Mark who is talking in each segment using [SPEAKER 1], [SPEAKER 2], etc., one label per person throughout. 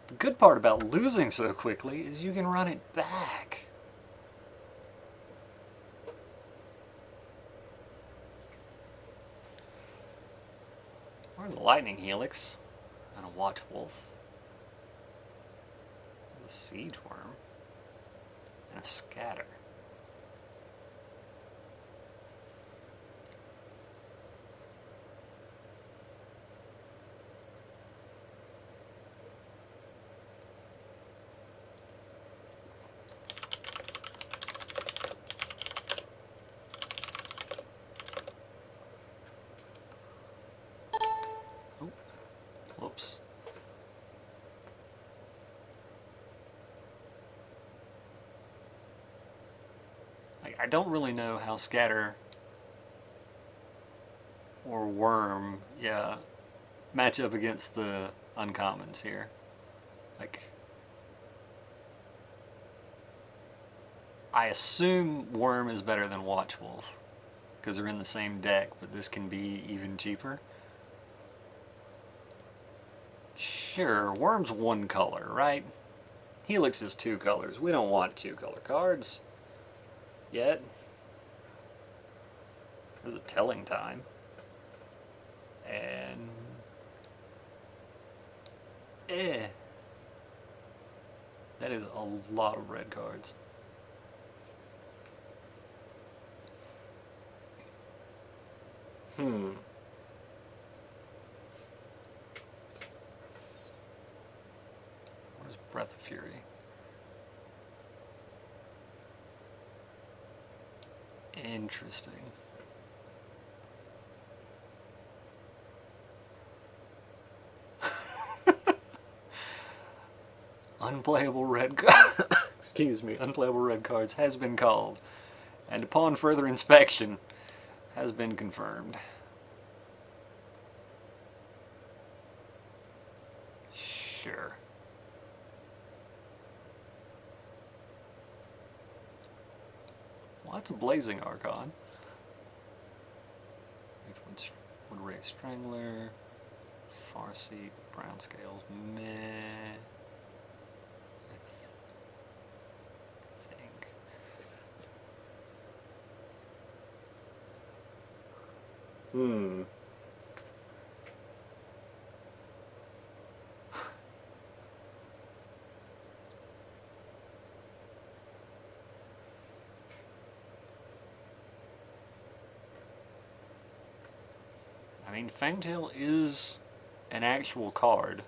[SPEAKER 1] The good part about losing so quickly is you can run it back. Where's a lightning helix? And a watch wolf. A siege worm. And a scatter. Oh, whoops. I don't really know how scatter or worm, yeah, match up against the uncommons here. Like, I assume worm is better than watch wolf because they're in the same deck, but this can be even cheaper. Sure, worm's one color, right? Helix is two colors. We don't want two color cards yet. There's a telling time. And that is a lot of red cards. What is Breath of Fury? Interesting. Unplayable red cards. Excuse me. Unplayable red cards has been called, and upon further inspection, has been confirmed. Sure. Well, that's a Blazing Archon. Wood Ray Strangler, Farseed, Brown Scales, meh. I think. I mean, Fangtail is an actual card.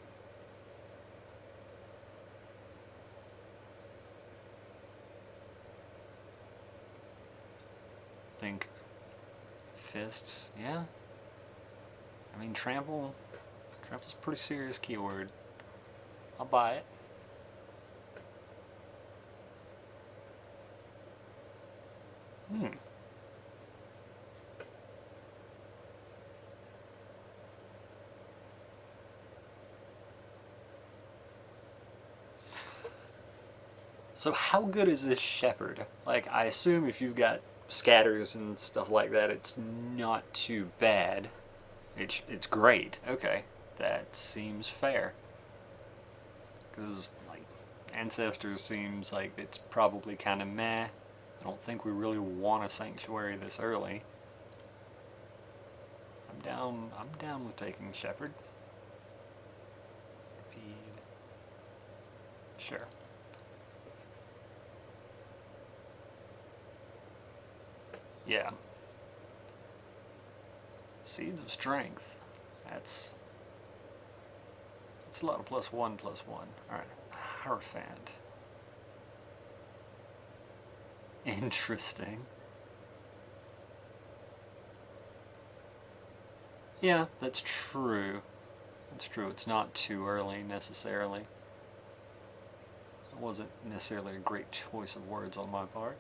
[SPEAKER 1] Think fists, yeah. I mean, trample's a pretty serious keyword. I'll buy it. So how good is this Shepherd? Like, I assume if you've got scatters and stuff like that, it's not too bad. It's great. Okay, that seems fair. Because, like, Ancestors seems like it's probably kind of meh. I don't think we really want a Sanctuary this early. I'm down with taking Shepherd. Feed. Sure. Yeah. Seeds of Strength. That's a lot of +1/+1. Alright. Hierophant. Interesting. Yeah, that's true. That's true. It's not too early necessarily. It wasn't necessarily a great choice of words on my part.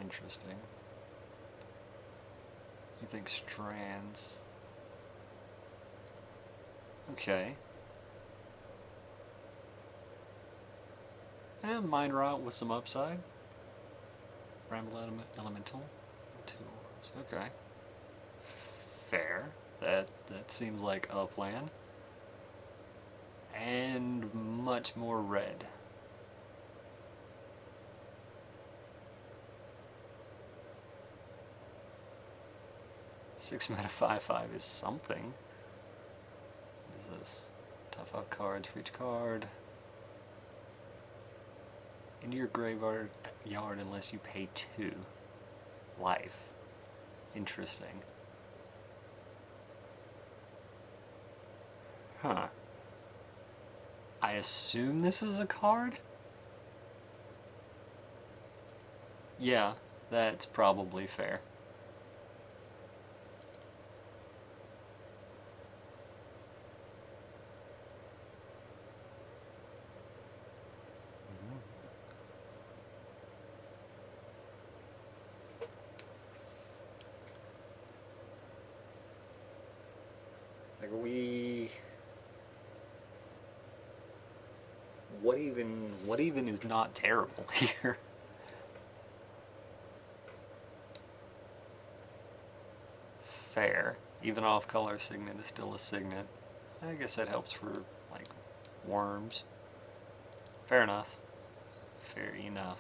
[SPEAKER 1] Interesting. You think strands. Okay. And Mind Rot with some upside. Bramble Elemental. 2 orbs. Okay. Fair. That seems like a plan. And much more red. 6 mana 5/5 is something. What is this? Top out cards for each card. Into your graveyard unless you pay 2 life. Interesting. Huh. I assume this is a card? Yeah, that's probably fair. Like what even is not terrible here? Fair. Even off color signet is still a signet. I guess that helps for like worms. Fair enough. Fair enough.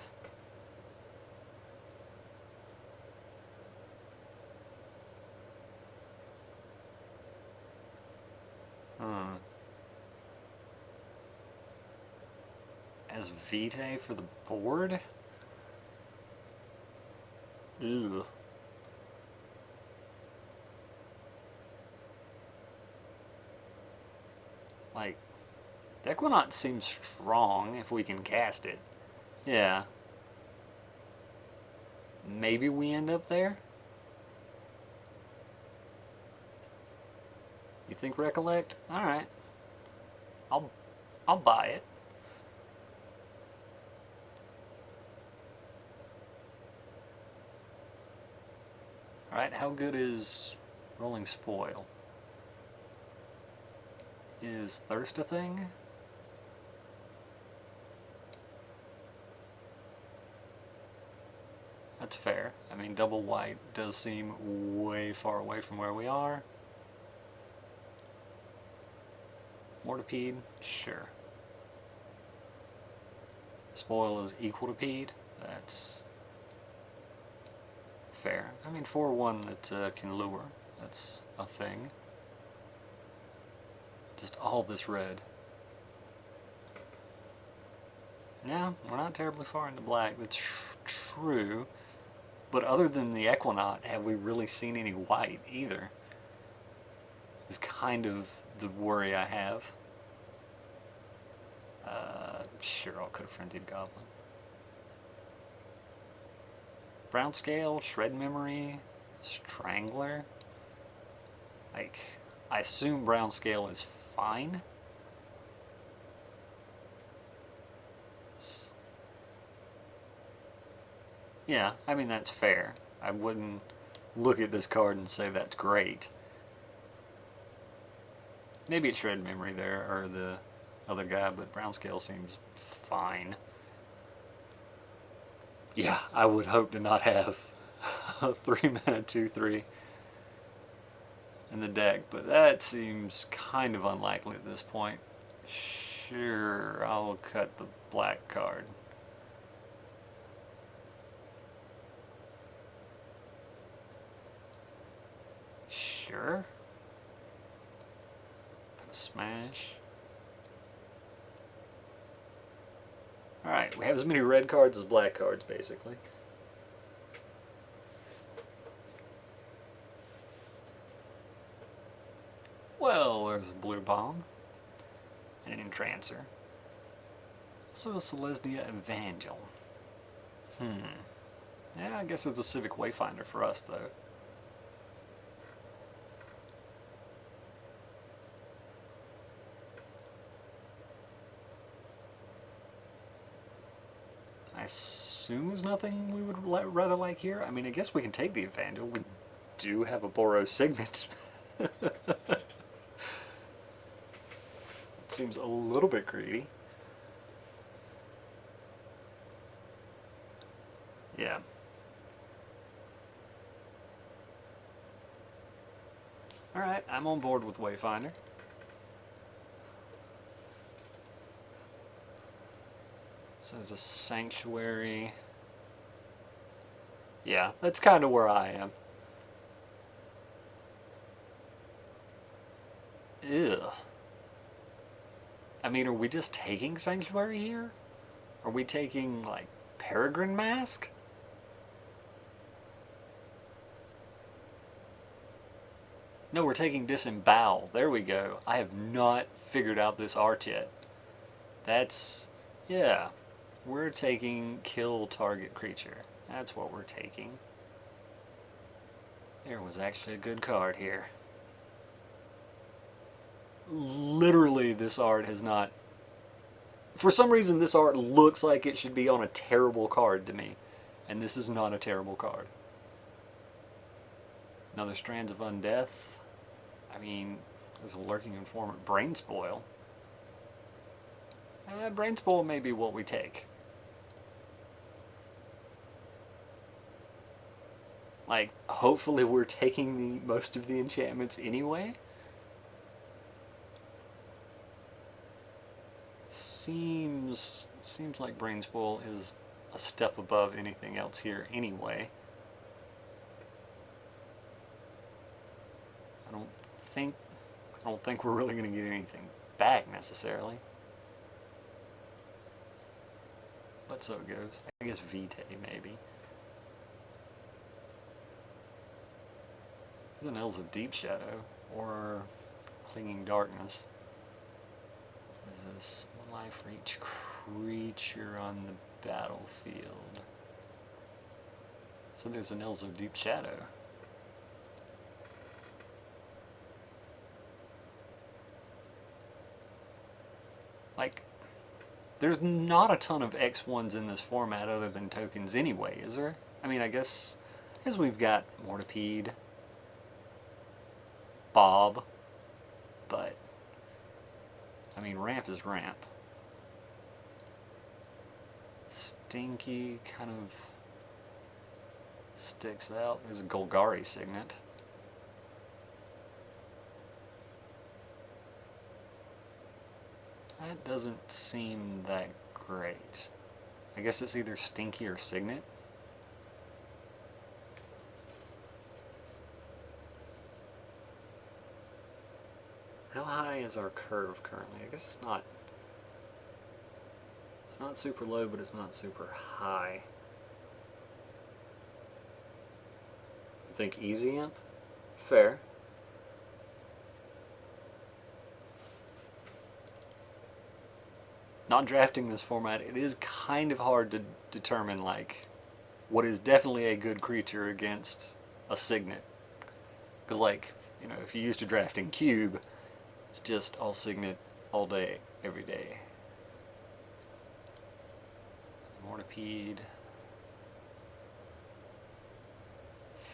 [SPEAKER 1] As Vitae for the board? Ew. Like, Deckbuilding seems strong if we can cast it. Yeah. Maybe we end up there? You think Recollect? Alright. I'll buy it. Alright, how good is Rolling Spoil? Is Thirst a thing? That's fair. I mean, double white does seem way far away from where we are. Mortipede? Sure. Spoil is equal to Pede? That's fair. I mean, 4/1 that can lure. That's a thing. Just all this red. Yeah, we're not terribly far into black. That's true. But other than the Equinaut, have we really seen any white either? Is kind of the worry I have. Sure, I'll cut a Frenzied Goblin. Brown Scale, Shred Memory, Strangler. Like, I assume Brown Scale is fine. Yeah, I mean, that's fair. I wouldn't look at this card and say that's great. Maybe it's Shred Memory there, or the other guy, but Brown Scale seems fine. Yeah, I would hope to not have a 3-mana 2/3 in the deck, but that seems kind of unlikely at this point. Sure, I'll cut the black card. Sure. Cut a smash. Alright, we have as many red cards as black cards, basically. Well, there's a blue bomb. And an Entrancer. Also a Selesnya Evangel. Yeah, I guess it's a Civic Wayfinder for us, though. I assume there's nothing we would rather like here. I mean, I guess we can take the Evangel. We do have a Boros Signet. It seems a little bit greedy. Yeah. Alright, I'm on board with Wayfinder. So there's a sanctuary. Yeah, that's kind of where I am. Ew. I mean, are we just taking sanctuary here? Are we taking, like, Peregrine Mask? No, we're taking Disembowel. There we go. I have not figured out this art yet. That's... yeah. We're taking Kill Target Creature. That's what we're taking. There was actually a good card here. Literally, this art has not... For some reason, this art looks like it should be on a terrible card to me. And this is not a terrible card. Another Strands of Undeath. I mean, there's a Lurking Informant. Brain Spoil. Brain Spoil may be what we take. Like, hopefully we're taking most of the enchantments anyway. Seems like Brain Spoil is a step above anything else here anyway. I don't think we're really going to get anything back necessarily. But so it goes. I guess Vitae maybe. There's an Elves of Deep Shadow or Clinging Darkness. What is this? 1 life for each creature on the battlefield. So there's an Elves of Deep Shadow. Like, there's not a ton of X1s in this format other than tokens anyway, is there? I mean, I guess we've got Mortipede, Bob, but, I mean, ramp is ramp. Stinky kind of sticks out. There's a Golgari Signet. That doesn't seem that great. I guess it's either Stinky or Signet. How high is our curve currently? I guess it's not super low, but it's not super high. I think easy amp? Fair. Not drafting this format, it is kind of hard to determine, like, what is definitely a good creature against a Signet. Because, like, you know, if you're used to drafting Cube, it's just all Signet all day, every day. Mortipede.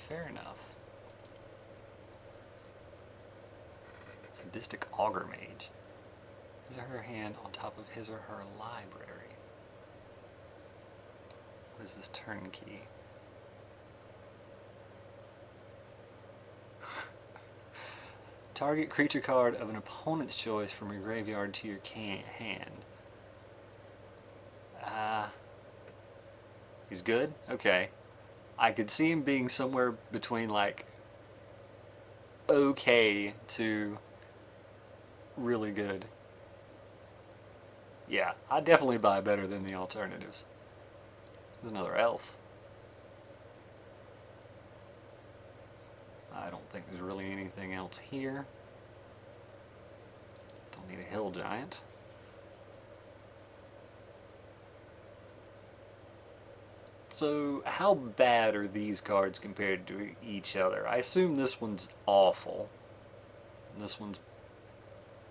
[SPEAKER 1] Fair enough. Sadistic Augur Mage. His or her hand on top of his or her library. What is this turnkey? Target creature card of an opponent's choice from your graveyard to your hand. He's good? Okay. I could see him being somewhere between, like, okay to really good. Yeah, I'd definitely buy better than the alternatives. There's another elf. I don't think there's really anything else here. Don't need a hill giant. So how bad are these cards compared to each other? I assume this one's awful. And this one's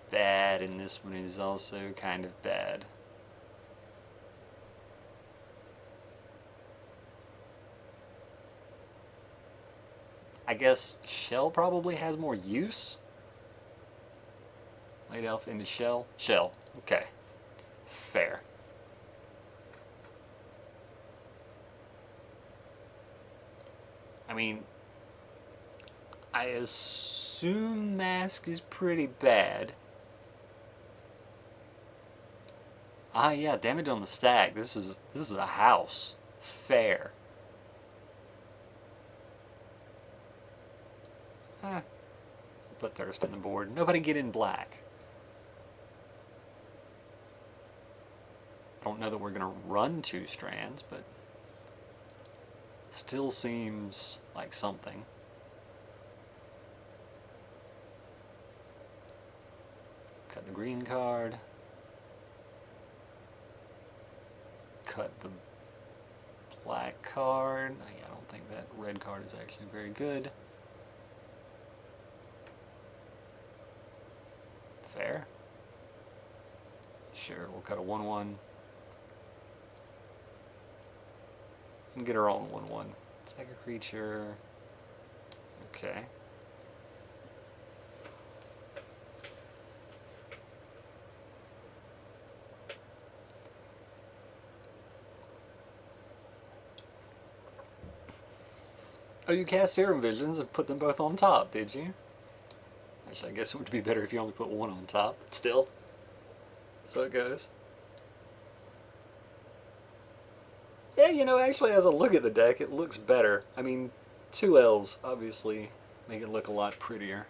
[SPEAKER 1] bad, and this one is also kind of bad. I guess Shell probably has more use. Late Elf into Shell. Shell. Okay. Fair. I mean, I assume assume mask is pretty bad. Ah, yeah, damage on the stack. This is a house. Fair. Put thirst in the board. Nobody get in black. I don't know that we're gonna run 2 strands, but still seems like something. Cut the green card. Cut the black card. I don't think that red card is actually very good. Fair. Sure, we'll cut a 1/1. And get our own 1/1. It's like a creature. Okay. Oh, you cast Serum Visions and put them both on top, did you? Actually, I guess it would be better if you only put one on top, but still. So it goes. Yeah, you know, actually, as I look at the deck, it looks better. I mean, 2 elves obviously make it look a lot prettier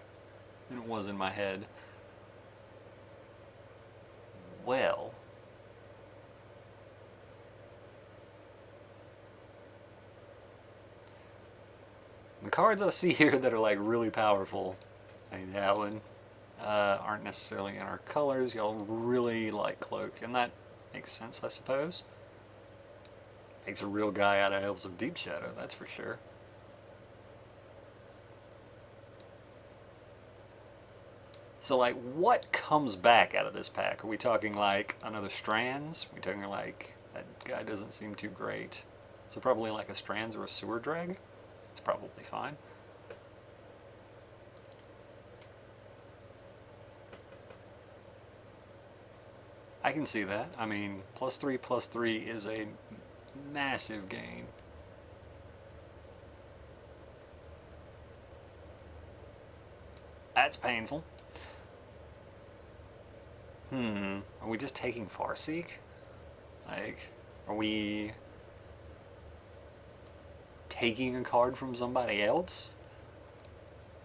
[SPEAKER 1] than it was in my head. Well. The cards I see here that are like really powerful, like that one, aren't necessarily in our colors. Y'all really like Cloak, and that makes sense, I suppose. Makes a real guy out of Elves of Deep Shadow, that's for sure. So, like, what comes back out of this pack? Are we talking like another Strands? Are we talking like that guy doesn't seem too great? So probably like a Strands or a Sewer Drag? It's probably fine. I can see that. I mean, +3/+3 is a massive gain. That's painful. Are we just taking Farseek? Like, are we taking a card from somebody else?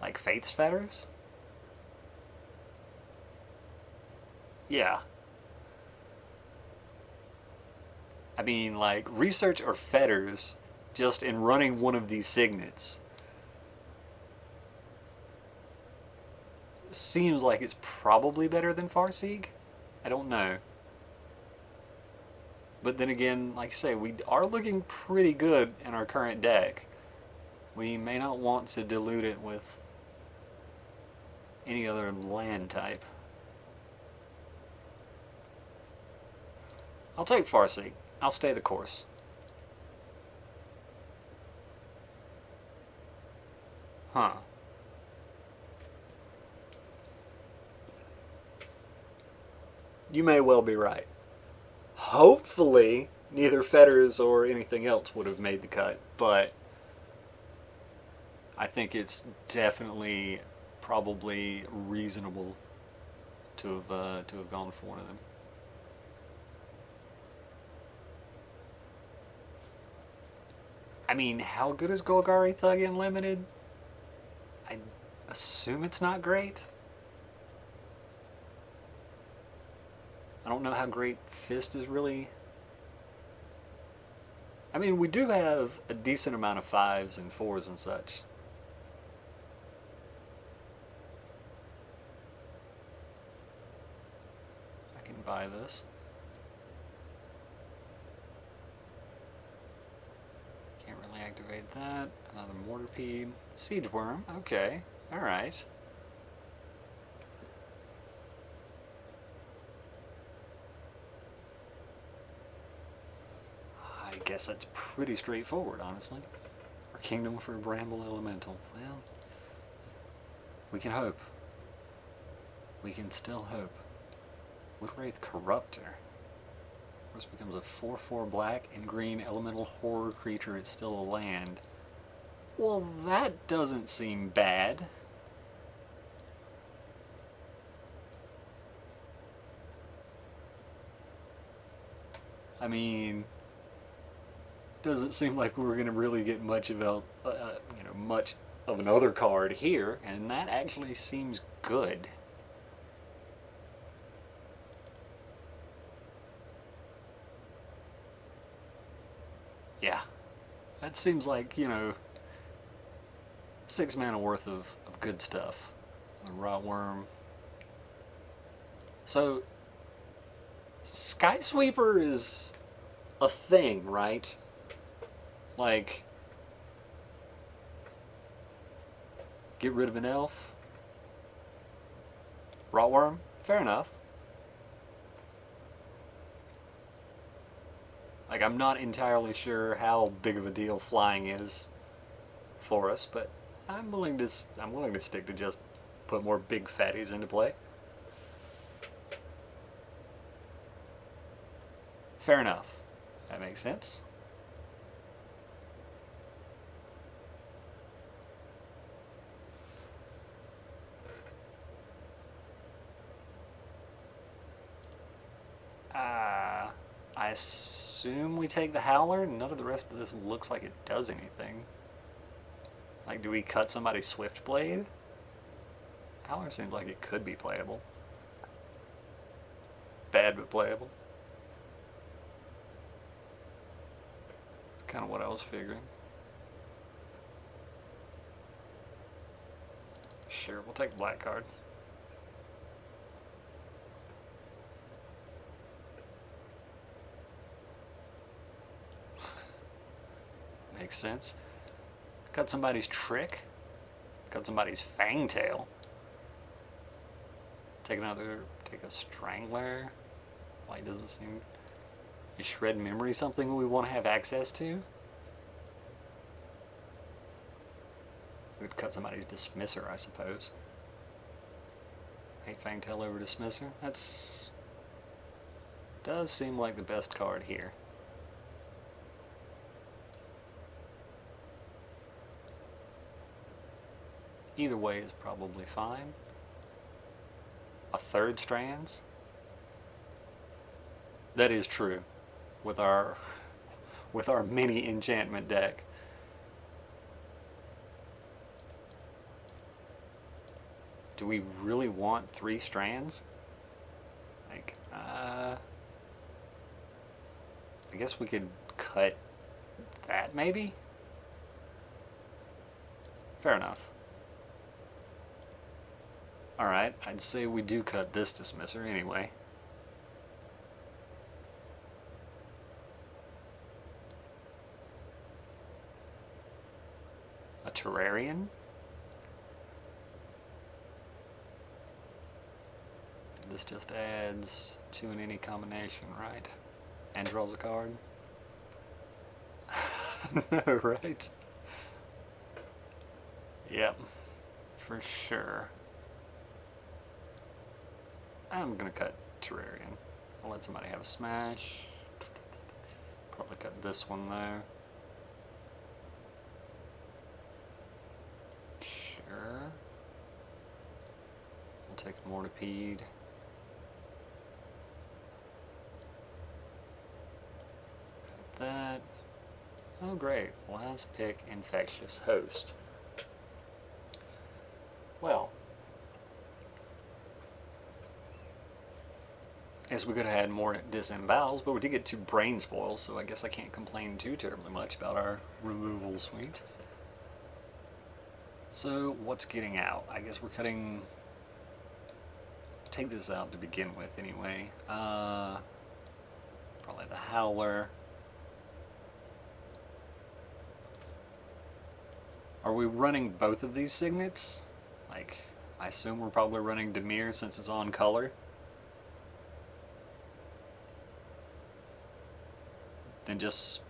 [SPEAKER 1] Like Faith's Fetters? Yeah. I mean, like, Research or Fetters, just in running one of these signets, seems like it's probably better than Farseek. I don't know. But then again, like I say, we are looking pretty good in our current deck. We may not want to dilute it with any other land type. I'll take Farseek. I'll stay the course. Huh. You may well be right. Hopefully, neither Fetters or anything else would have made the cut, but I think it's definitely probably reasonable to have gone for one of them. I mean, how good is Golgari Thug Unlimited? I assume it's not great. I don't know how great Fist is really. I mean, we do have a decent amount of 5s and 4s and such. I can buy this. Can't really activate that. Another Mortarpede. Siege Worm. Okay. Alright. I guess that's pretty straightforward, honestly. Our Kingdom for a Bramble Elemental. Well, we can hope. We can still hope. Woodwraith Corruptor. Of course, becomes a 4/4 black and green elemental horror creature. It's still a land. Well, that doesn't seem bad. I mean, doesn't seem like we're going to really get much of much of another card here, and that actually seems good. Yeah, that seems like, 6 mana worth of good stuff. A Rotworm. So, Skysweeper is a thing, right? Like, get rid of an elf. Rotworm? Fair enough. Like, I'm not entirely sure how big of a deal flying is for us, but I'm willing to stick to just put more big fatties into play. Fair enough. That makes sense. I assume we take the Howler. None of the rest of this looks like it does anything. Like, do we cut somebody's Swiftblade? Howler seems like it could be playable. Bad, but playable. It's kind of what I was figuring. Sure, we'll take the black card. Makes sense. Cut somebody's Trick. Cut somebody's Fangtail. Take a Strangler. Why doesn't seem... Is Shred Memory something we want to have access to? We'd cut somebody's Dismisser, I suppose. Hey, Fangtail over Dismisser. Does seem like the best card here. Either way is probably fine. A third Strands? That is true. With our mini enchantment deck. Do we really want 3 Strands? Like, I guess we could cut that maybe? Fair enough. Alright, I'd say we do cut this Dismisser anyway. A Terrarian? This just adds 2 in any combination, right? And draws a card? No, right? Yep, for sure. I'm gonna cut Terrarian. I'll let somebody have a smash. Probably cut this one though. Sure. We'll take Mortipede. Cut that. Oh great, last pick Infectious Host. Well, I guess we could have had more disembowels, but we did get 2 brain spoils, so I guess I can't complain too terribly much about our removal suite. So, what's getting out? I guess we're cutting... Take this out to begin with, anyway. Probably the Howler. Are we running both of these signets? Like, I assume we're probably running Dimir since it's on color. Then just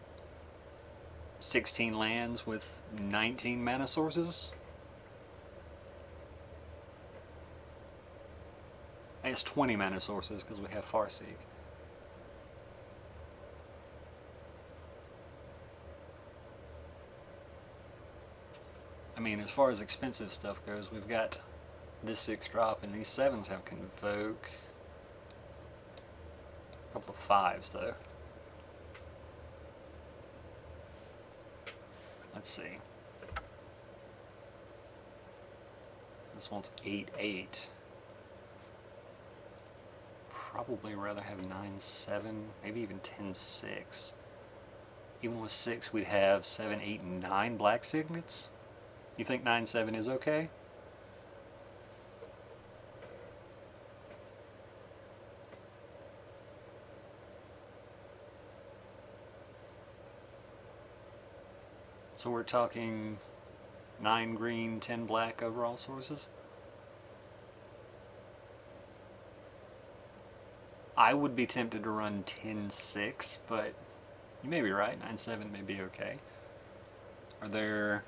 [SPEAKER 1] 16 lands with 19 mana sources. And it's 20 mana sources because we have Farseek. I mean, as far as expensive stuff goes, we've got this 6-drop, and these 7s have Convoke. A couple of 5s, though. Let's see. This one's 8-8. Probably rather have 9-7, maybe even 10-6. Even with 6, we'd have 7, 8, and 9 black signets. You think 9-7 is okay? So we're talking 9 green, 10 black overall sources? I would be tempted to run 10-6, but you may be right, 9-7 may be okay. Are there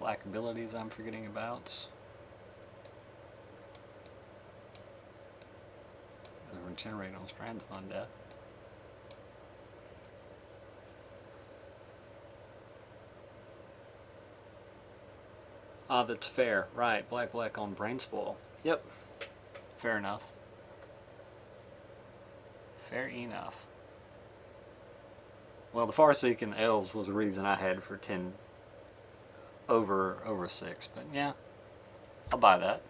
[SPEAKER 1] black abilities I'm forgetting about? Regenerate on Strands of Undeath. Ah, that's fair. Right, black on Brain Spoil. Yep. Fair enough. Fair enough. Well, the Farseek and the Elves was the reason I had for 10 over 6, but yeah, I'll buy that.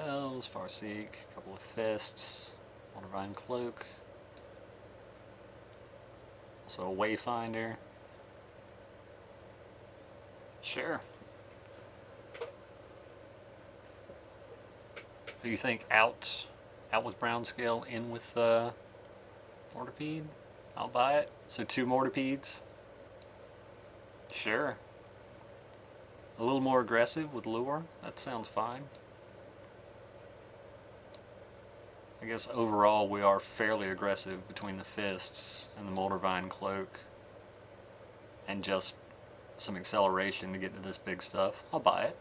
[SPEAKER 1] Elves, Farseek, a couple of Fists, Wondervine Cloak. Also a Wayfinder. Sure. Do you think out with Brown Scale, in with Mortipede? I'll buy it. So 2 Mortipedes. Sure. A little more aggressive with Lure. That sounds fine. I guess overall we are fairly aggressive between the Fists and the Moldervine Cloak and just some acceleration to get to this big stuff. I'll buy it.